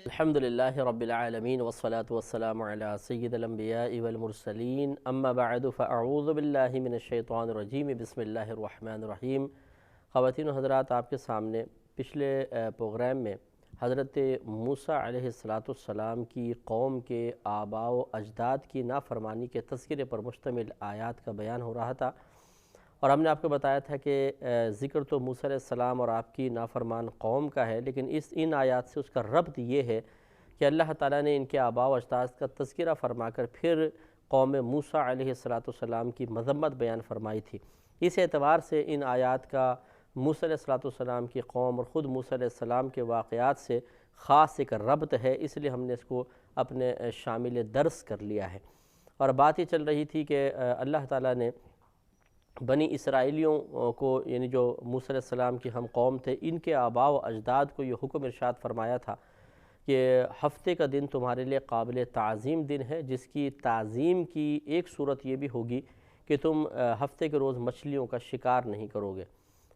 الحمدللہ رب العالمین والصلاة والسلام علی سید الانبیاء والمرسلین اما بعد فاعوذ باللہ من الشیطان الرجیم بسم اللہ الرحمن الرحیم۔ خواتین و حضرات، آپ کے سامنے پچھلے پروگرام میں حضرت موسیٰ علیہ السلام کی قوم کے آباء و اجداد کی نافرمانی کے تذکرے پر مشتمل آیات کا بیان ہو رہا تھا، اور ہم نے آپ کو بتایا تھا کہ ذکر تو موسیٰ علیہ السلام اور آپ کی نافرمان قوم کا ہے، لیکن ان آیات سے اس کا ربط یہ ہے کہ اللہ تعالیٰ نے ان کے آباء و اجداد کا تذکرہ فرما کر پھر قوم موسیٰ علیہ السلام کی مذمت بیان فرمائی تھی۔ اس اعتبار سے ان آیات کا موسیٰ علیہ السلام کی قوم اور خود موسیٰ علیہ السلام کے واقعات سے خاص ایک ربط ہے، اس لیے ہم نے اس کو اپنے شامل درس کر لیا ہے۔ اور بات یہ چل رہی تھی کہ اللہ تعالیٰ نے بنی اسرائیلیوں کو، یعنی جو موسیٰ علیہ السلام کی ہم قوم تھے، ان کے آباء و اجداد کو یہ حکم ارشاد فرمایا تھا کہ ہفتے کا دن تمہارے لیے قابل تعظیم دن ہے، جس کی تعظیم کی ایک صورت یہ بھی ہوگی کہ تم ہفتے کے روز مچھلیوں کا شکار نہیں کرو گے۔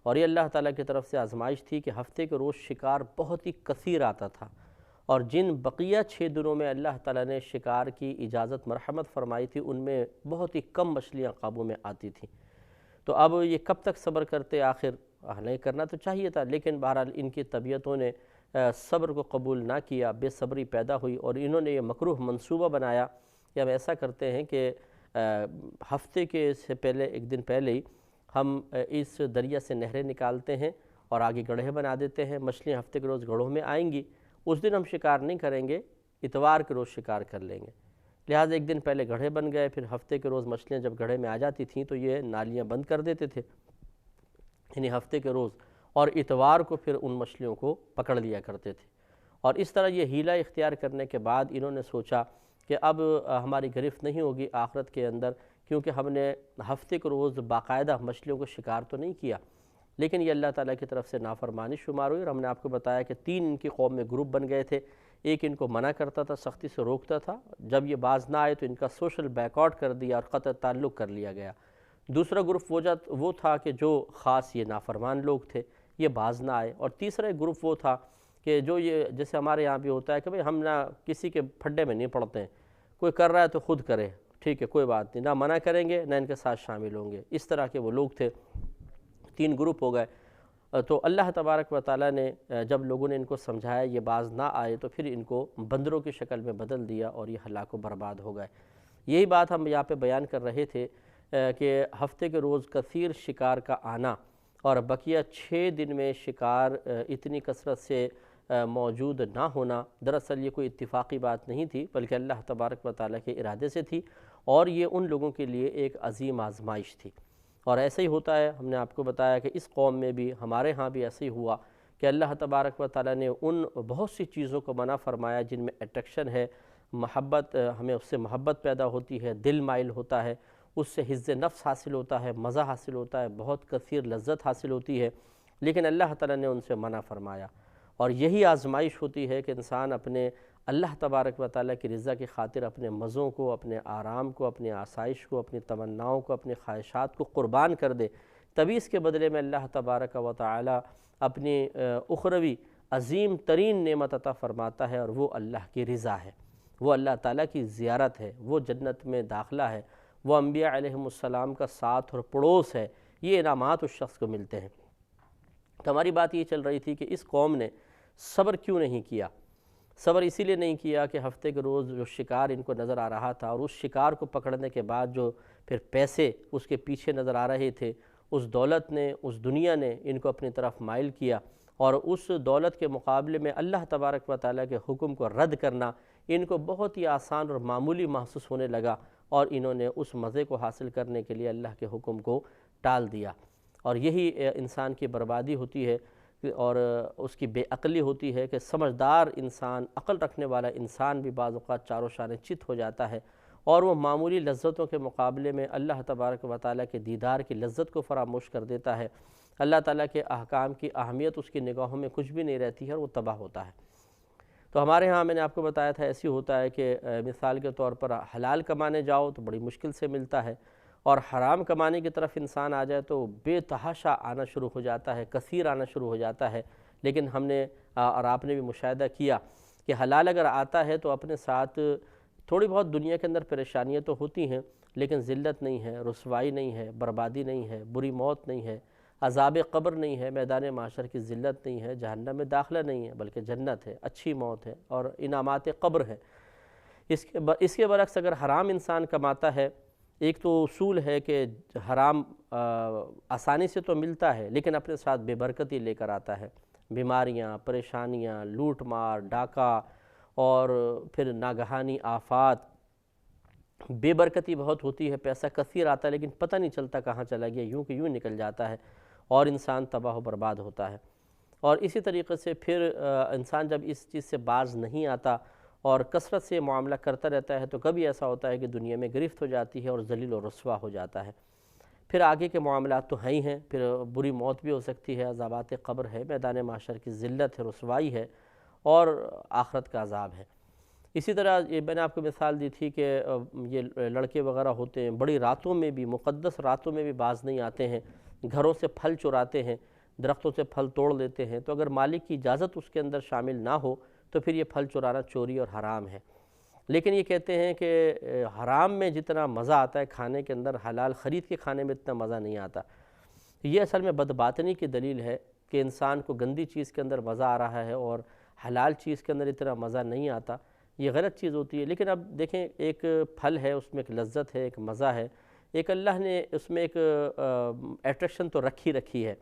اور یہ اللہ تعالیٰ کی طرف سے آزمائش تھی کہ ہفتے کے روز شکار بہت ہی کثیر آتا تھا، اور جن بقیہ 6 دنوں میں اللہ تعالیٰ نے شکار کی اجازت مرحمت فرمائی تھی، ان میں بہت ہی کم مچھلیاں قابو میں آتی تھیں۔ تو اب یہ کب تک صبر کرتے؟ آخر نہیں کرنا تو چاہیے تھا، لیکن بہرحال ان کی طبیعتوں نے صبر کو قبول نہ کیا، بے صبری پیدا ہوئی، اور انہوں نے یہ مکروہ منصوبہ بنایا کہ ہم ایسا کرتے ہیں کہ ہفتے کے سے پہلے ایک دن پہلے ہی ہم اس دریا سے نہریں نکالتے ہیں اور آگے گڑھے بنا دیتے ہیں، مچھلیاں ہفتے کے روز گڑھوں میں آئیں گی، اس دن ہم شکار نہیں کریں گے، اتوار کے روز شکار کر لیں گے۔ لہٰذا ایک دن پہلے گڑھے بن گئے، پھر ہفتے کے روز مچھلیاں جب گڑھے میں آ جاتی تھیں تو یہ نالیاں بند کر دیتے تھے، یعنی ہفتے کے روز، اور اتوار کو پھر ان مچھلیوں کو پکڑ لیا کرتے تھے۔ اور اس طرح یہ حیلہ اختیار کرنے کے بعد انہوں نے سوچا کہ اب ہماری گرفت نہیں ہوگی آخرت کے اندر، کیونکہ ہم نے ہفتے کے روز باقاعدہ مچھلیوں کو شکار تو نہیں کیا، لیکن یہ اللہ تعالیٰ کی طرف سے نافرمانی شمار ہوئی۔ اور ہم نے آپ کو بتایا کہ 3 ان کی قوم میں گروپ بن گئے تھے، ایک ان کو منع کرتا تھا، سختی سے روکتا تھا، جب یہ باز نہ آئے تو ان کا سوشل بیک آؤٹ کر دیا اور قطع تعلق کر لیا گیا۔ دوسرا گروپ وہ تھا کہ جو خاص یہ نافرمان لوگ تھے، یہ باز نہ آئے، اور تیسرا گروپ وہ تھا کہ جو یہ جیسے ہمارے یہاں بھی ہوتا ہے کہ بھئی ہم نہ کسی کے پھڈے میں نہیں پڑتے ہیں، کوئی کر رہا ہے تو خود کرے، ٹھیک ہے کوئی بات نہیں، نہ منع کریں گے نہ ان کے ساتھ شامل ہوں گے، اس طرح کے وہ لوگ تھے۔ 3 گروپ ہو گئے۔ تو اللہ تبارک و تعالیٰ نے جب لوگوں نے ان کو سمجھایا یہ باز نہ آئے تو پھر ان کو بندروں کی شکل میں بدل دیا اور یہ ہلاک و برباد ہو گئے۔ یہی بات ہم یہاں پہ بیان کر رہے تھے کہ ہفتے کے روز کثیر شکار کا آنا اور بقیہ 6 دن میں شکار اتنی کثرت سے موجود نہ ہونا، دراصل یہ کوئی اتفاقی بات نہیں تھی، بلکہ اللہ تبارک و تعالیٰ کے ارادے سے تھی، اور یہ ان لوگوں کے لیے ایک عظیم آزمائش تھی۔ اور ایسا ہی ہوتا ہے، ہم نے آپ کو بتایا کہ اس قوم میں بھی، ہمارے ہاں بھی ایسے ہی ہوا کہ اللہ تبارک و تعالیٰ نے ان بہت سی چیزوں کو منع فرمایا جن میں اٹریکشن ہے، محبت، ہمیں اس سے محبت پیدا ہوتی ہے، دل مائل ہوتا ہے، اس سے حظ نفس حاصل ہوتا ہے، مزہ حاصل ہوتا ہے، بہت کثیر لذت حاصل ہوتی ہے، لیکن اللہ تعالیٰ نے ان سے منع فرمایا۔ اور یہی آزمائش ہوتی ہے کہ انسان اپنے اللہ تبارک و تعالیٰ کی رضا کی خاطر اپنے مزوں کو، اپنے آرام کو، اپنی آسائش کو، اپنی تمناؤں کو، اپنی خواہشات کو قربان کر دے، تبھی اس کے بدلے میں اللہ تبارک و تعالیٰ اپنی اخروی عظیم ترین نعمت عطا فرماتا ہے، اور وہ اللہ کی رضا ہے، وہ اللہ تعالیٰ کی زیارت ہے، وہ جنت میں داخلہ ہے، وہ انبیاء علیہم السلام کا ساتھ اور پڑوس ہے۔ یہ انعامات اس شخص کو ملتے ہیں۔ تو ہماری بات یہ چل رہی تھی کہ اس قوم نے صبر کیوں نہیں کیا؟ صبر اسی لیے نہیں کیا کہ ہفتے کے روز جو شکار ان کو نظر آ رہا تھا، اور اس شکار کو پکڑنے کے بعد جو پھر پیسے اس کے پیچھے نظر آ رہے تھے، اس دولت نے، اس دنیا نے ان کو اپنی طرف مائل کیا، اور اس دولت کے مقابلے میں اللہ تبارک و تعالیٰ کے حکم کو رد کرنا ان کو بہت ہی آسان اور معمولی محسوس ہونے لگا، اور انہوں نے اس مزے کو حاصل کرنے کے لیے اللہ کے حکم کو ٹال دیا۔ اور یہی انسان کی بربادی ہوتی ہے، اور اس کی بے عقلی ہوتی ہے کہ سمجھدار انسان، عقل رکھنے والا انسان بھی بعض اوقات چاروں شانے چت ہو جاتا ہے، اور وہ معمولی لذتوں کے مقابلے میں اللہ تبارک و تعالیٰ کے دیدار کی لذت کو فراموش کر دیتا ہے۔ اللہ تعالیٰ کے احکام کی اہمیت اس کی نگاہوں میں کچھ بھی نہیں رہتی ہے، اور وہ تباہ ہوتا ہے۔ تو ہمارے ہاں میں نے آپ کو بتایا تھا ایسی ہوتا ہے کہ مثال کے طور پر حلال کمانے جاؤ تو بڑی مشکل سے ملتا ہے، اور حرام کمانے کی طرف انسان آ جائے تو بے تحاشا آنا شروع ہو جاتا ہے، کثیر آنا شروع ہو جاتا ہے۔ لیکن ہم نے اور آپ نے بھی مشاہدہ کیا کہ حلال اگر آتا ہے تو اپنے ساتھ تھوڑی بہت دنیا کے اندر پریشانیاں تو ہوتی ہیں، لیکن ذلت نہیں ہے، رسوائی نہیں ہے، بربادی نہیں ہے، بری موت نہیں ہے، عذاب قبر نہیں ہے، میدان محشر کی ذلت نہیں ہے، جہنم میں داخلہ نہیں ہے، بلکہ جنت ہے، اچھی موت ہے اور انعامات قبر ہے۔ اس کے برعکس اگر حرام انسان کماتا ہے، ایک تو اصول ہے کہ حرام آسانی سے تو ملتا ہے لیکن اپنے ساتھ بے برکتی لے کر آتا ہے، بیماریاں، پریشانیاں، لوٹ مار، ڈاکہ اور پھر ناگہانی آفات، بے برکتی بہت ہوتی ہے، پیسہ کثیر آتا ہے لیکن پتہ نہیں چلتا کہاں چلا گیا، یوں کہ یوں نکل جاتا ہے اور انسان تباہ و برباد ہوتا ہے۔ اور اسی طریقے سے پھر انسان جب اس چیز سے باز نہیں آتا اور کثرت سے معاملہ کرتا رہتا ہے تو کبھی ایسا ہوتا ہے کہ دنیا میں گرفت ہو جاتی ہے اور ذلیل و رسوا ہو جاتا ہے۔ پھر آگے کے معاملات تو ہیں ہی ہیں، پھر بری موت بھی ہو سکتی ہے، عذابات قبر ہے، میدان محشر کی ذلت ہے، رسوائی ہے اور آخرت کا عذاب ہے۔ اسی طرح یہ میں نے آپ کو مثال دی تھی کہ یہ لڑکے وغیرہ ہوتے ہیں، بڑی راتوں میں بھی، مقدس راتوں میں بھی باز نہیں آتے ہیں، گھروں سے پھل چراتے ہیں، درختوں سے پھل توڑ لیتے ہیں، تو اگر مالک کی اجازت اس کے اندر شامل نہ ہو تو پھر یہ پھل چرانا چوری اور حرام ہے۔ لیکن یہ کہتے ہیں کہ حرام میں جتنا مزہ آتا ہے کھانے کے اندر، حلال خرید کے کھانے میں اتنا مزہ نہیں آتا۔ یہ اصل میں بدباطنی کی دلیل ہے کہ انسان کو گندی چیز کے اندر مزہ آ رہا ہے اور حلال چیز کے اندر اتنا مزہ نہیں آتا، یہ غلط چیز ہوتی ہے۔ لیکن اب دیکھیں، ایک پھل ہے، اس میں ایک لذت ہے، ایک مزہ ہے، ایک اللہ نے اس میں ایک اٹریکشن تو رکھی ہے،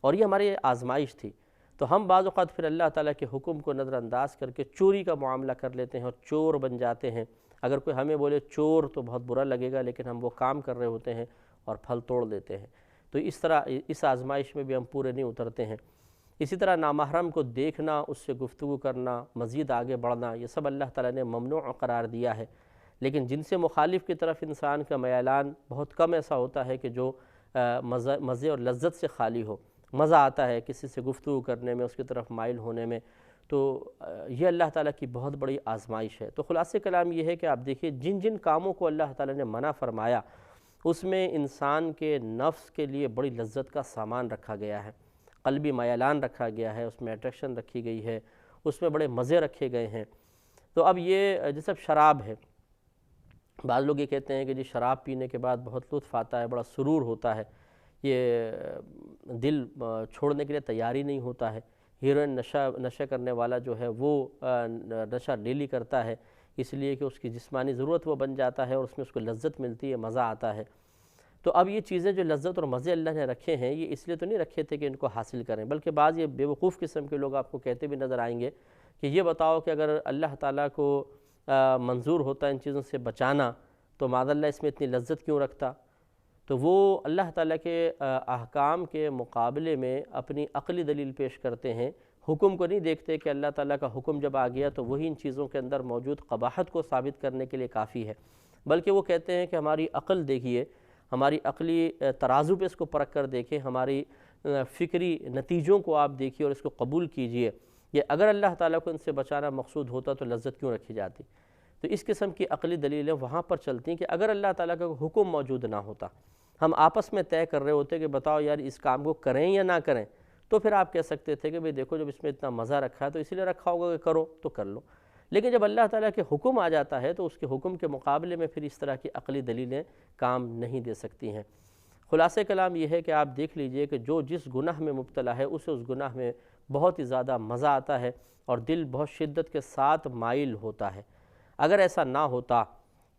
اور یہ ہماری آزمائش تھی۔ تو ہم بعض اوقات پھر اللہ تعالیٰ کے حکم کو نظر انداز کر کے چوری کا معاملہ کر لیتے ہیں اور چور بن جاتے ہیں۔ اگر کوئی ہمیں بولے چور تو بہت برا لگے گا، لیکن ہم وہ کام کر رہے ہوتے ہیں اور پھل توڑ دیتے ہیں۔ تو اس طرح اس آزمائش میں بھی ہم پورے نہیں اترتے ہیں۔ اسی طرح نامحرم کو دیکھنا، اس سے گفتگو کرنا، مزید آگے بڑھنا، یہ سب اللہ تعالیٰ نے ممنوع قرار دیا ہے۔ لیکن جن سے مخالف کی طرف انسان کا میلان بہت کم ایسا ہوتا ہے کہ جو مزے اور لذت سے خالی ہو۔ مزہ آتا ہے کسی سے گفتگو کرنے میں، اس کی طرف مائل ہونے میں، تو یہ اللہ تعالیٰ کی بہت بڑی آزمائش ہے۔ تو خلاصہ کلام یہ ہے کہ آپ دیکھیے، جن جن کاموں کو اللہ تعالیٰ نے منع فرمایا اس میں انسان کے نفس کے لیے بڑی لذت کا سامان رکھا گیا ہے، قلبی میلان رکھا گیا ہے، اس میں اٹریکشن رکھی گئی ہے، اس میں بڑے مزے رکھے گئے ہیں۔ تو اب یہ جیسے شراب ہے، بعض لوگ یہ کہتے ہیں کہ جی شراب پینے کے بعد بہت لطف آتا ہے، بڑا سرور ہوتا ہے، یہ دل چھوڑنے کے لیے تیاری نہیں ہوتا ہے۔ ہیروئن نشہ کرنے والا جو ہے وہ نشہ ڈیلی کرتا ہے، اس لیے کہ اس کی جسمانی ضرورت وہ بن جاتا ہے اور اس میں اس کو لذت ملتی ہے، مزہ آتا ہے۔ تو اب یہ چیزیں جو لذت اور مزے اللہ نے رکھے ہیں، یہ اس لیے تو نہیں رکھے تھے کہ ان کو حاصل کریں، بلکہ بعض یہ بیوقوف قسم کے لوگ آپ کو کہتے بھی نظر آئیں گے کہ یہ بتاؤ کہ اگر اللہ تعالیٰ کو منظور ہوتا ان چیزوں سے بچانا تو معاذ اللہ اس میں اتنی لذت کیوں رکھتا؟ تو وہ اللہ تعالیٰ کے احکام کے مقابلے میں اپنی عقلی دلیل پیش کرتے ہیں، حکم کو نہیں دیکھتے کہ اللہ تعالیٰ کا حکم جب آ گیا تو وہی ان چیزوں کے اندر موجود قباحت کو ثابت کرنے کے لیے کافی ہے، بلکہ وہ کہتے ہیں کہ ہماری عقل دیکھیے، ہماری عقلی ترازو پہ اس کو پرکھ کر دیکھیں، ہماری فکری نتیجوں کو آپ دیکھیے اور اس کو قبول کیجئے۔ یہ اگر اللہ تعالیٰ کو ان سے بچانا مقصود ہوتا تو لذت کیوں رکھی جاتی؟ تو اس قسم کی عقلی دلیلیں وہاں پر چلتی ہیں کہ اگر اللہ تعالیٰ کا حکم موجود نہ ہوتا، ہم آپس میں طے کر رہے ہوتے کہ بتاؤ یار اس کام کو کریں یا نہ کریں، تو پھر آپ کہہ سکتے تھے کہ بھئی دیکھو جب اس میں اتنا مزہ رکھا ہے تو اسی لیے رکھا ہوگا کہ کرو تو کر لو۔ لیکن جب اللہ تعالیٰ کے حکم آ جاتا ہے تو اس کے حکم کے مقابلے میں پھر اس طرح کی عقلی دلیلیں کام نہیں دے سکتی ہیں۔ خلاصہ کلام یہ ہے کہ آپ دیکھ لیجئے کہ جو جس گناہ میں مبتلا ہے اسے اس گناہ میں بہت ہی زیادہ مزہ آتا ہے اور دل بہت شدت کے ساتھ مائل ہوتا ہے۔ اگر ایسا نہ ہوتا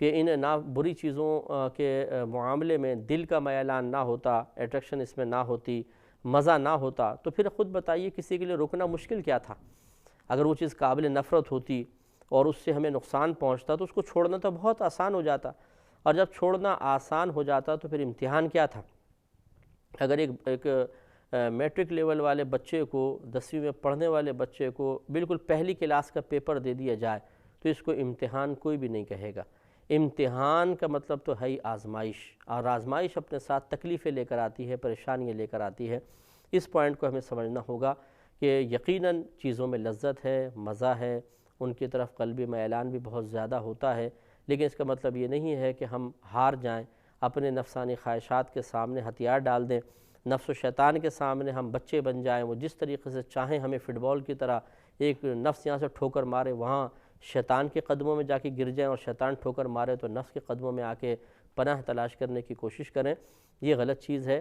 کہ ان نہ بری چیزوں کے معاملے میں دل کا میلان نہ ہوتا، اٹریکشن اس میں نہ ہوتی، مزہ نہ ہوتا، تو پھر خود بتائیے کسی کے لیے رکنا مشکل کیا تھا؟ اگر وہ چیز قابل نفرت ہوتی اور اس سے ہمیں نقصان پہنچتا تو اس کو چھوڑنا تو بہت آسان ہو جاتا، اور جب چھوڑنا آسان ہو جاتا تو پھر امتحان کیا تھا؟ اگر ایک میٹرک لیول والے بچے کو، 10ویں میں پڑھنے والے بچے کو بالکل پہلی کلاس کا پیپر دے دیا جائے تو اس کو امتحان کوئی بھی نہیں کہے گا۔ امتحان کا مطلب تو ہے ہی آزمائش، اور آزمائش اپنے ساتھ تکلیفیں لے کر آتی ہے، پریشانیاں لے کر آتی ہے۔ اس پوائنٹ کو ہمیں سمجھنا ہوگا کہ یقیناً چیزوں میں لذت ہے، مزہ ہے، ان کی طرف قلبی میلان بھی بہت زیادہ ہوتا ہے، لیکن اس کا مطلب یہ نہیں ہے کہ ہم ہار جائیں، اپنے نفسانی خواہشات کے سامنے ہتھیار ڈال دیں، نفس و شیطان کے سامنے ہم بچے بن جائیں، وہ جس طریقے سے چاہیں ہمیں فٹ بال کی طرح ایک نفس یہاں سے ٹھوکر مارے وہاں شیطان کے قدموں میں جا کے گر جائیں، اور شیطان ٹھوکر مارے تو نفس کے قدموں میں آ کے پناہ تلاش کرنے کی کوشش کریں، یہ غلط چیز ہے۔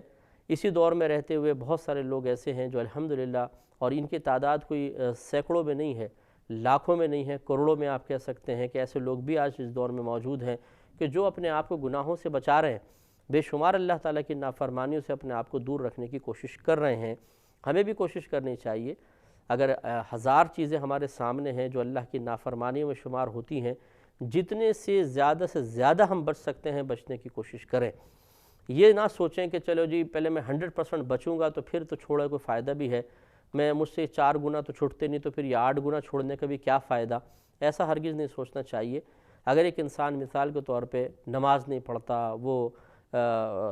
اسی دور میں رہتے ہوئے بہت سارے لوگ ایسے ہیں جو الحمدللہ، اور ان کی تعداد کوئی سینکڑوں میں نہیں ہے، لاکھوں میں نہیں ہے، کروڑوں میں آپ کہہ سکتے ہیں کہ ایسے لوگ بھی آج اس دور میں موجود ہیں کہ جو اپنے آپ کو گناہوں سے بچا رہے ہیں، بے شمار اللہ تعالیٰ کی نافرمانیوں سے اپنے آپ کو دور رکھنے کی کوشش کر رہے ہیں۔ ہمیں بھی کوشش کرنی چاہیے، اگر ہزار چیزیں ہمارے سامنے ہیں جو اللہ کی نافرمانیوں میں شمار ہوتی ہیں، جتنے سے زیادہ ہم بچ سکتے ہیں بچنے کی کوشش کریں۔ یہ نہ سوچیں کہ چلو جی پہلے میں 100% بچوں گا تو پھر تو چھوڑے کوئی فائدہ بھی ہے، میں مجھ سے 4 گنا تو چھوٹتے نہیں تو پھر یہ 8 گنا چھوڑنے کا بھی کیا فائدہ، ایسا ہرگز نہیں سوچنا چاہیے۔ اگر ایک انسان مثال کے طور پہ نماز نہیں پڑھتا، وہ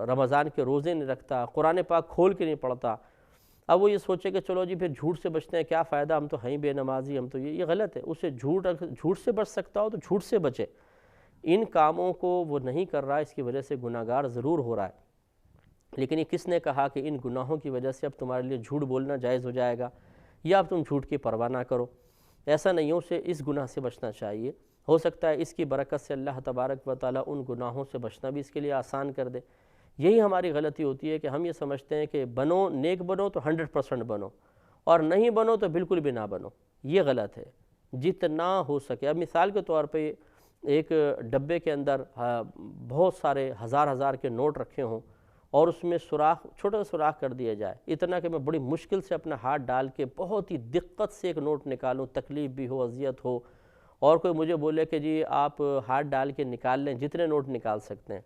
رمضان کے روزے نہیں رکھتا، قرآن پاک کھول کے نہیں پڑھتا، اب وہ یہ سوچے کہ چلو جی پھر جھوٹ سے بچتے ہیں کیا فائدہ، ہم تو ہیں بے نمازی، ہم تو یہ غلط ہے۔ اسے جھوٹ سے بچ سکتا ہو تو جھوٹ سے بچے، ان کاموں کو وہ نہیں کر رہا، اس کی وجہ سے گناہگار ضرور ہو رہا ہے، لیکن یہ کس نے کہا کہ ان گناہوں کی وجہ سے اب تمہارے لیے جھوٹ بولنا جائز ہو جائے گا یا اب تم جھوٹ کی پرواہ نہ کرو؟ ایسا نہیں، اسے اس گناہ سے بچنا چاہیے۔ ہو سکتا ہے اس کی برکت سے اللہ تبارک و تعالیٰ ان گناہوں سے بچنا بھی اس کے لیے آسان کر دے۔ یہی ہماری غلطی ہوتی ہے کہ ہم یہ سمجھتے ہیں کہ بنو، نیک بنو تو 100% بنو، اور نہیں بنو تو بالکل بھی نہ بنو، یہ غلط ہے۔ جتنا ہو سکے، اب مثال کے طور پہ ایک ڈبے کے اندر بہت سارے ہزار کے نوٹ رکھے ہوں اور اس میں سوراخ، چھوٹا سوراخ کر دیا جائے، اتنا کہ میں بڑی مشکل سے اپنا ہاتھ ڈال کے بہت ہی دقت سے ایک نوٹ نکالوں، تکلیف بھی ہو، اذیت ہو، اور کوئی مجھے بولے کہ جی آپ ہاتھ ڈال کے نکال لیں جتنے نوٹ نکال سکتے ہیں۔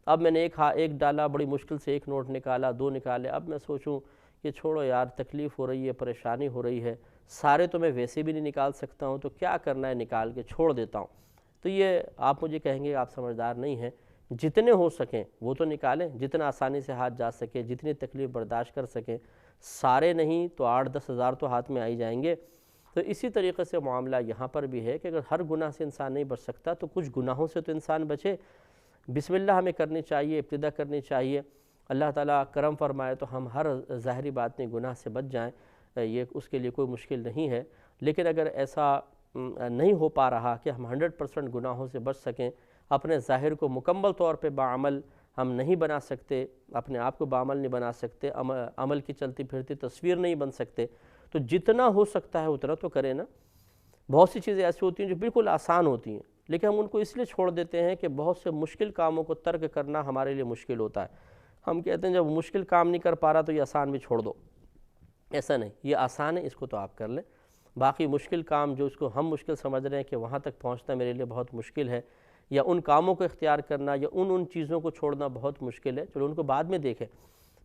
اب میں نے ایک ڈالا، بڑی مشکل سے ایک نوٹ نکالا، 2 نکالے، اب میں سوچوں کہ چھوڑو یار، تکلیف ہو رہی ہے، پریشانی ہو رہی ہے، سارے تو میں ویسے بھی نہیں نکال سکتا ہوں، تو کیا کرنا ہے، نکال کے چھوڑ دیتا ہوں۔ تو یہ آپ مجھے کہیں گے آپ سمجھدار نہیں ہیں، جتنے ہو سکیں وہ تو نکالیں، جتنا آسانی سے ہاتھ جا سکے، جتنی تکلیف برداشت کر سکیں، سارے نہیں تو 8-10 ہزار تو ہاتھ میں آئی جائیں گے۔ تو اسی طریقے سے معاملہ یہاں پر بھی ہے کہ اگر ہر گناہ سے انسان نہیں بچ سکتا تو کچھ گناہوں سے تو انسان بچے۔ بسم اللہ ہمیں کرنی چاہیے، ابتدا کرنی چاہیے، اللہ تعالیٰ کرم فرمائے تو ہم ہر ظاہری بات میں گناہ سے بچ جائیں، یہ اس کے لیے کوئی مشکل نہیں ہے۔ لیکن اگر ایسا نہیں ہو پا رہا کہ ہم 100% گناہوں سے بچ سکیں، اپنے ظاہر کو مکمل طور پہ باعمل ہم نہیں بنا سکتے، اپنے آپ کو باعمل نہیں بنا سکتے، عمل کی چلتی پھرتی تصویر نہیں بن سکتے، تو جتنا ہو سکتا ہے اتنا تو کریں نا۔ بہت سی چیزیں ایسی ہوتی ہیں جو بالکل آسان ہوتی ہیں، لیکن ہم ان کو اس لیے چھوڑ دیتے ہیں کہ بہت سے مشکل کاموں کو ترک کرنا ہمارے لیے مشکل ہوتا ہے۔ ہم کہتے ہیں جب مشکل کام نہیں کر پا رہا تو یہ آسان بھی چھوڑ دو، ایسا نہیں، یہ آسان ہے، اس کو تو آپ کر لیں، باقی مشکل کام جو اس کو ہم مشکل سمجھ رہے ہیں کہ وہاں تک پہنچنا میرے لیے بہت مشکل ہے، یا ان کاموں کو اختیار کرنا یا ان چیزوں کو چھوڑنا بہت مشکل ہے، چلو ان کو بعد میں دیکھیں۔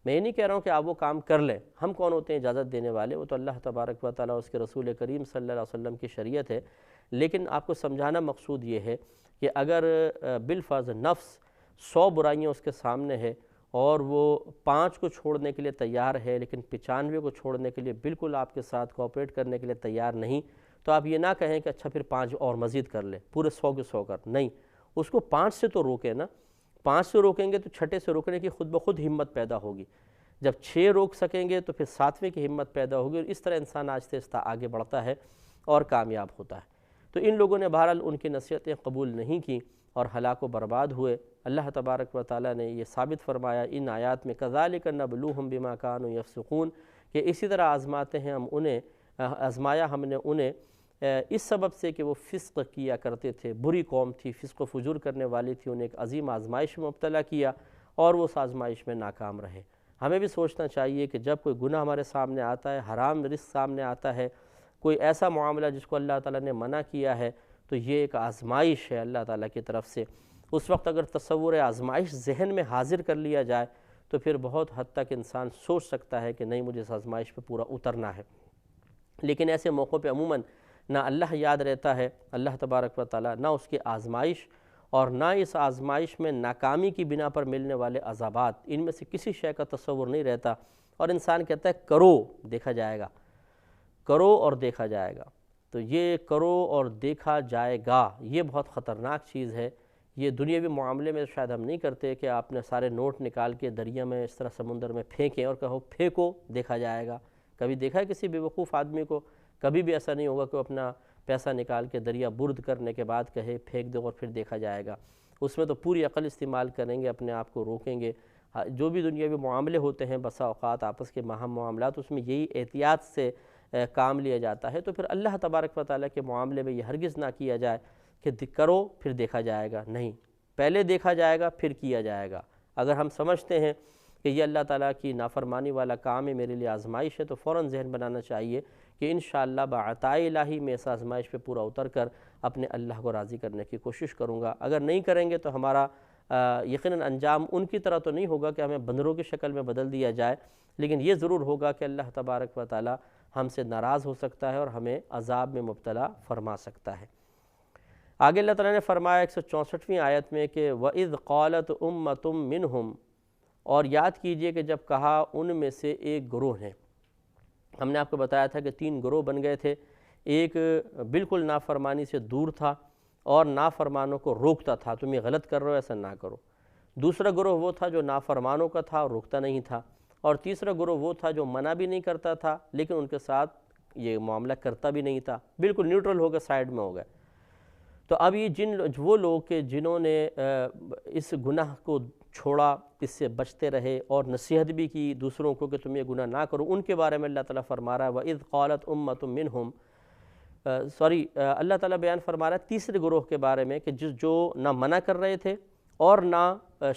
میں یہ نہیں کہہ رہا ہوں کہ آپ وہ کام کر لیں، ہم کون ہوتے ہیں اجازت دینے والے، وہ تو اللہ تبارک و تعالیٰ اس کے رسول کریم صلی اللہ علیہ وسلم کی شریعت ہے۔ لیکن آپ کو سمجھانا مقصود یہ ہے کہ اگر بالفرض نفس 100 برائیاں اس کے سامنے ہے اور وہ 5 کو چھوڑنے کے لیے تیار ہے لیکن 95 کو چھوڑنے کے لیے بالکل آپ کے ساتھ کوآپریٹ کرنے کے لیے تیار نہیں، تو آپ یہ نہ کہیں کہ اچھا پھر 5 اور مزید کر لیں، پورے 100 کے 100 کر، نہیں، اس کو 5 سے تو روکیں نا۔ 5 سے روکیں گے تو 6 سے روکنے کی خود بخود ہمت پیدا ہوگی، جب 6 روک سکیں گے تو پھر 7ویں کی ہمت پیدا ہوگی، اور اس طرح انسان آہستہ آہستہ آگے بڑھتا ہے اور کامیاب ہوتا ہے۔ تو ان لوگوں نے بہرحال ان کی نصیحتیں قبول نہیں کی اور ہلاک و برباد ہوئے۔ اللہ تبارک و تعالیٰ نے یہ ثابت فرمایا ان آیات میں کذالک نبلوہم بما کانوا یفسقون، کہ اسی طرح آزماتے ہیں ہم انہیں، آزمایا ہم نے انہیں اس سبب سے کہ وہ فسق کیا کرتے تھے، بری قوم تھی، فسق و فجور کرنے والی تھی، انہیں ایک عظیم آزمائش میں مبتلا کیا اور وہ اس آزمائش میں ناکام رہے۔ ہمیں بھی سوچنا چاہیے کہ جب کوئی گناہ ہمارے سامنے آتا ہے، حرام رزق سامنے آتا ہے، کوئی ایسا معاملہ جس کو اللہ تعالیٰ نے منع کیا ہے، تو یہ ایک آزمائش ہے اللہ تعالیٰ کی طرف سے۔ اس وقت اگر تصور آزمائش ذہن میں حاضر کر لیا جائے تو پھر بہت حد تک انسان سوچ سکتا ہے کہ نہیں، مجھے اس آزمائش پہ پورا اترنا ہے۔ لیکن ایسے موقعوں پہ عموماً نہ اللہ یاد رہتا ہے، اللہ تبارک و تعالیٰ، نہ اس کی آزمائش، اور نہ اس آزمائش میں ناکامی کی بنا پر ملنے والے عذابات، ان میں سے کسی شے کا تصور نہیں رہتا، اور انسان کہتا ہے کرو دیکھا جائے گا، کرو اور دیکھا جائے گا۔ تو یہ کرو اور دیکھا جائے گا یہ بہت خطرناک چیز ہے۔ یہ دنیاوی معاملے میں شاید ہم نہیں کرتے کہ آپ نے سارے نوٹ نکال کے دریا میں اس طرح سمندر میں پھینکیں اور کہو پھینکو دیکھا جائے گا۔ کبھی دیکھا ہے کسی بیوقوف آدمی کو کبھی بھی ایسا نہیں ہوگا کہ وہ اپنا پیسہ نکال کے دریا برد کرنے کے بعد کہے پھینک دو اور پھر دیکھا جائے گا۔ اس میں تو پوری عقل استعمال کریں گے، اپنے آپ کو روکیں گے۔ جو بھی دنیاوی معاملے ہوتے ہیں بسا اوقات آپس کے ماہم معاملات، اس میں یہی احتیاط سے کام لیا جاتا ہے۔ تو پھر اللہ تبارک و تعالیٰ کے معاملے میں یہ ہرگز نہ کیا جائے کہ کرو پھر دیکھا جائے گا، نہیں، پہلے دیکھا جائے گا پھر کیا جائے گا۔ اگر ہم سمجھتے ہیں کہ یہ اللہ تعالیٰ کی نافرمانی والا کام ہے، میرے لیے آزمائش ہے، تو فوراً ذہن بنانا چاہیے کہ انشاءاللہ بعطائے الہی میں اس آزمائش پہ پورا اتر کر اپنے اللہ کو راضی کرنے کی کوشش کروں گا۔ اگر نہیں کریں گے تو ہمارا یقیناً انجام ان کی طرح تو نہیں ہوگا کہ ہمیں بندروں کی شکل میں بدل دیا جائے، لیکن یہ ضرور ہوگا کہ اللہ تبارک و تعالیٰ ہم سے ناراض ہو سکتا ہے اور ہمیں عذاب میں مبتلا فرما سکتا ہے۔ آگے اللہ تعالیٰ نے فرمایا 164ویں آیت میں کہ وَإِذْ قَالَتْ أُمَّةٌ مِّنْهُمْ، اور یاد کیجئے کہ جب کہا ان میں سے ایک گروہ نے۔ ہم نے آپ کو بتایا تھا کہ 3 گروہ بن گئے تھے، ایک بالکل نافرمانی سے دور تھا اور نافرمانوں کو روکتا تھا، تم یہ غلط کر رہے ہو، ایسا نہ کرو۔ دوسرا گروہ وہ تھا جو نافرمانوں کا تھا اور روکتا نہیں تھا، اور تیسرا گروہ وہ تھا جو منع بھی نہیں کرتا تھا لیکن ان کے ساتھ یہ معاملہ کرتا بھی نہیں تھا، بالکل نیوٹرل ہو گئے، سائیڈ میں ہو گئے۔ تو اب یہ وہ لوگ کہ جنہوں نے اس گناہ کو چھوڑا، اس سے بچتے رہے اور نصیحت بھی کی دوسروں کو کہ تم یہ گناہ نہ کرو، ان کے بارے میں اللہ تعالیٰ فرما رہا ہے وَإِذْ قَالَتْ أُمَّةٌ مِّنْهُمْ، اللہ تعالیٰ بیان فرما رہا ہے تیسرے گروہ کے بارے میں کہ جو نہ منع کر رہے تھے اور نہ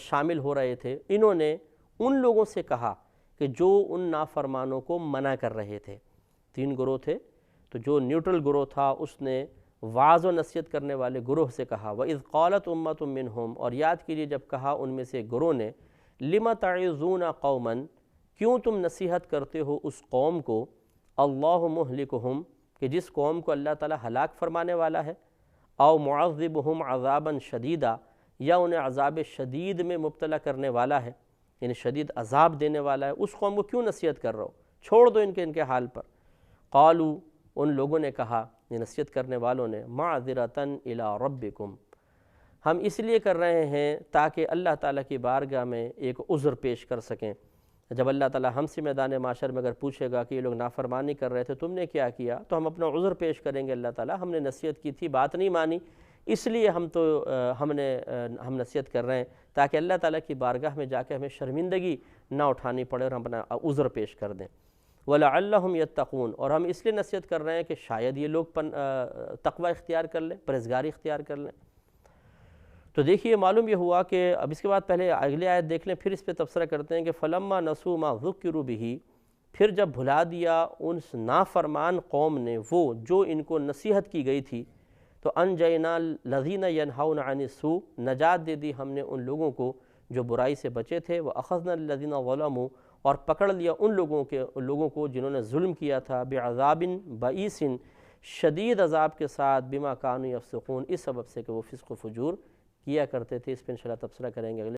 شامل ہو رہے تھے، انہوں نے ان لوگوں سے کہا کہ جو ان نافرمانوں کو منع کر رہے تھے۔ 3 گروہ تھے، تو جو نیوٹرل گروہ تھا اس نے وعظ و نصیحت کرنے والے گروہ سے کہا وَإِذْ قَالَتْ أُمَّةٌ مِّنْهُمْ، اور یاد کیجئے جب کہا ان میں سے گروہ نے لِمَ تَعِظُونَ قَوْمًا، کیوں تم نصیحت کرتے ہو اس قوم کو اللہ مہلکہم، کہ جس قوم کو اللہ تعالیٰ ہلاک فرمانے والا ہے، او معذبہم عذابا شدیدا، یا انہیں عذاب شدید میں مبتلا کرنے والا ہے، یعنی شدید عذاب دینے والا ہے، اس قوم کو کیوں نصیحت کر رہے ہو، چھوڑ دو ان کے حال پر۔ قالوا، ان لوگوں نے کہا، یہ نصیحت کرنے والوں نے، معذرتاً الی ربکم، ہم اس لیے کر رہے ہیں تاکہ اللہ تعالیٰ کی بارگاہ میں ایک عذر پیش کر سکیں۔ جب اللہ تعالیٰ ہم سے میدان معاشر میں اگر پوچھے گا کہ یہ لوگ نافرمانی کر رہے تھے، تم نے کیا کیا، تو ہم اپنا عذر پیش کریں گے، اللہ تعالیٰ ہم نے نصیحت کی تھی، بات نہیں مانی، اس لیے ہم نصیحت کر رہے ہیں تاکہ اللہ تعالیٰ کی بارگاہ میں جا کے ہمیں شرمندگی نہ اٹھانی پڑے اور ہم اپنا عذر پیش کر دیں۔ وَلَعَلَّهُمْ يَتَّقُونَ، اور ہم اس لیے نصیحت کر رہے ہیں کہ شاید یہ لوگ تقوی اختیار کر لیں، پرہیزگاری اختیار کر لیں۔ تو دیکھیے معلوم یہ ہوا کہ اب اس کے بعد پہلے اگلی آیت دیکھ لیں، پھر اس پہ تبصرہ کرتے ہیں کہ فَلَمَّا نَسُوا مَا ذُكِّرُوا بِهِ، پھر جب بھلا دیا اس نافرمان قوم نے وہ جو ان کو نصیحت کی گئی تھی، تو انجینا الذین ینہون عن السوء، نجات دے دی ہم نے ان لوگوں کو جو برائی سے بچے تھے، وَأَخَذْنَا الَّذِينَ ظَلَمُوا، اور پکڑ لیا ان لوگوں کو جنہوں نے ظلم کیا تھا، بِعَذَابٍ بَئِيسٍ، شدید عذاب کے ساتھ، بِمَا كَانُوا يَفْسُقُونَ، اس سبب سے کہ وہ فسق و فجور کیا کرتے تھے۔ اس پہ انشاءاللہ تبصرہ کریں گے اگلے